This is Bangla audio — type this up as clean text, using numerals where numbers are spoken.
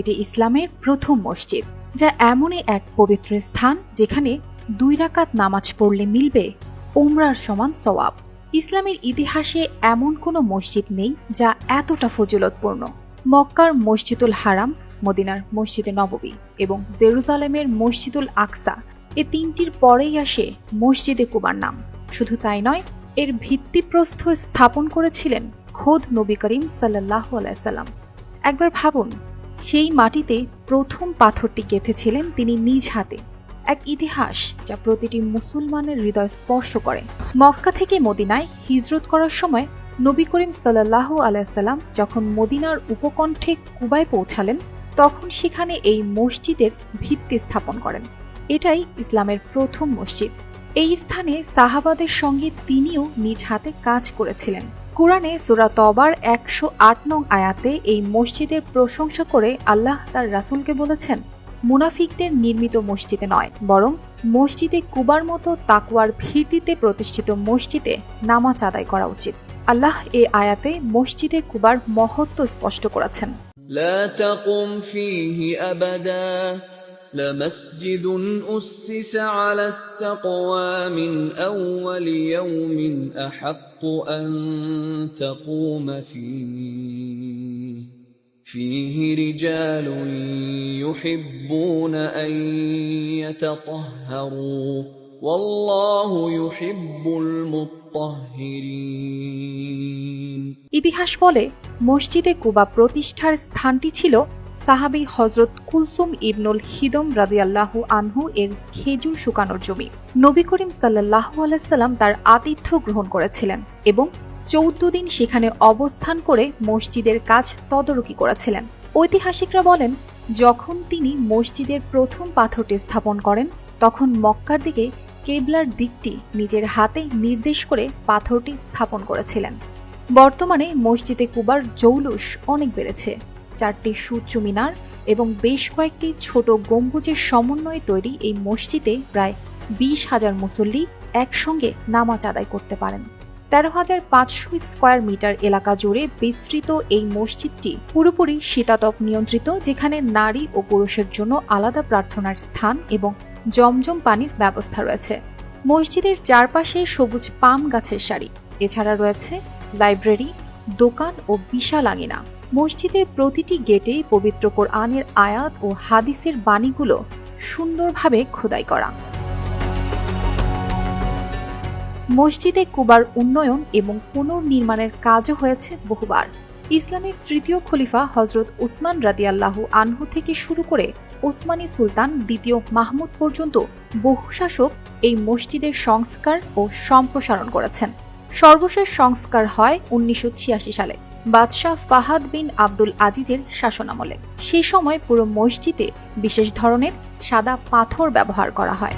এটি ইসলামের প্রথম মসজিদ, যা এমনই এক পবিত্র স্থান যেখানে 2 রাকাত নামাজ পড়লে মিলবে উমরার সমান সওয়াব। ইসলামের ইতিহাসে এমন কোনো মসজিদ নেই যা এতটা ফজিলতপূর্ণ। মক্কার মসজিদুল হারাম, মদিনার মসজিদে নববী এবং জেরুজালেমের মসজিদুল আকসা, এ তিনটির পরেই আসে মসজিদে কুবার নাম। শুধু তাই নয়, এর ভিত্তিপ্রস্তর স্থাপন করেছিলেন খোদ নবী করিম সাল্লাল্লাহু আলাইহি সাল্লাম। একবার ভাবুন, সেই মাটিতে প্রথম পাথরটি গেঁথেছিলেন তিনি নিজ হাতে। এক ইতিহাস যা প্রতিটি মুসলমানের হৃদয় স্পর্শ করে। মক্কা থেকে মদিনায় হিজরত করার সময় নবী করিম সাল্লাল্লাহু আলাইহি সাল্লাম যখন মদিনার উপকণ্ঠে কুবায় পৌঁছালেন, তখন সেখানে এই মসজিদের ভিত্তি স্থাপন করেন। এটাই ইসলামের প্রথম মসজিদ। এই স্থানে সাহাবাদের সঙ্গে তিনিও নিজ হাতে কাজ করেছিলেন। কুরআনে সূরা তওবার 108 নং আয়াতে এই মসজিদের প্রশংসা করে আল্লাহ তার রাসূলকে বলেছেন, মুনাফিকদের নির্মিত মসজিদে নয়, বরং মসজিদে কুবার মতো তাকওয়ার ভিত্তিতে প্রতিষ্ঠিত মসজিদে নামাজ আদায় করা উচিত। আল্লাহ এই আয়াতে মসজিদে কুবার মহত্ব স্পষ্ট করেছেন। লা তাকুম ফীহি আবাদা لمسجد أسس على التقوى من أول يوم أحق أن تقوم فيه رجال يحبون أن يتطهروا والله يحب المطهرين। ইতিহাস বলে মসজিদে কুবা প্রতিষ্ঠার স্থানটি ছিল সাহাবী হযরত কুলসুম ইবনুল হিদম রাদিয়াল্লাহু আনহু এর খেজুর শুকানোর জমি। নবী করিম সাল্লাল্লাহু আলাইহি সাল্লাম তার আতিথ্য গ্রহণ করেছিলেন এবং 14 দিন সেখানে অবস্থান করে মসজিদের কাজ তদারকি করেছিলেন। ঐতিহাসিকরা বলেন, যখন তিনি মসজিদের প্রথম পাথরটি স্থাপন করেন, তখন মক্কার দিকে কেবলার দিকটি নিজের হাতে নির্দেশ করে পাথরটি স্থাপন করেছিলেন। বর্তমানে মসজিদে কুবার জৌলুস অনেক বেড়েছে। 4টি সুউচ্চ মিনার এবং বেশ কয়েকটি ছোট গম্বুজের সমন্বয়ে তৈরি এই মসজিদে প্রায় 20,000 মুসল্লি একসঙ্গে নামাজ আদায় করতে পারেন। 13,500 স্কয়ার মিটার এলাকা জুড়ে বিস্তৃত এই মসজিদটি পুরোপুরি শীতাতপ নিয়ন্ত্রিত, যেখানে নারী ও পুরুষের জন্য আলাদা প্রার্থনার স্থান এবং জমজম পানির ব্যবস্থা রয়েছে। মসজিদের চারপাশে সবুজ পাম গাছের সারি। এছাড়া রয়েছে লাইব্রেরি, দোকান ও বিশাল আঙিনা। মসজিদের প্রতিটি গেটে পবিত্র কোরআনের আয়াত ও হাদিসের বাণীগুলো সুন্দরভাবে খোদাই করা। মসজিদে কুবার উন্নয়ন এবং পুনর্নির্মাণের কাজও হয়েছে বহুবার। ইসলামের 3য় খলিফা হযরত উসমান রাদিয়াল্লাহু আনহু থেকে শুরু করে ওসমানী সুলতান 2য় মাহমুদ পর্যন্ত বহু শাসক এই মসজিদের সংস্কার ও সম্প্রসারণ করেছেন। সর্বশেষ সংস্কার হয় 1986 সালে বাদশাহ ফাহাদ বিন আব্দুল আজিজের শাসনামলে। সেই সময় পুরো মসজিদে বিশেষ ধরনের সাদা পাথর ব্যবহার করা হয়।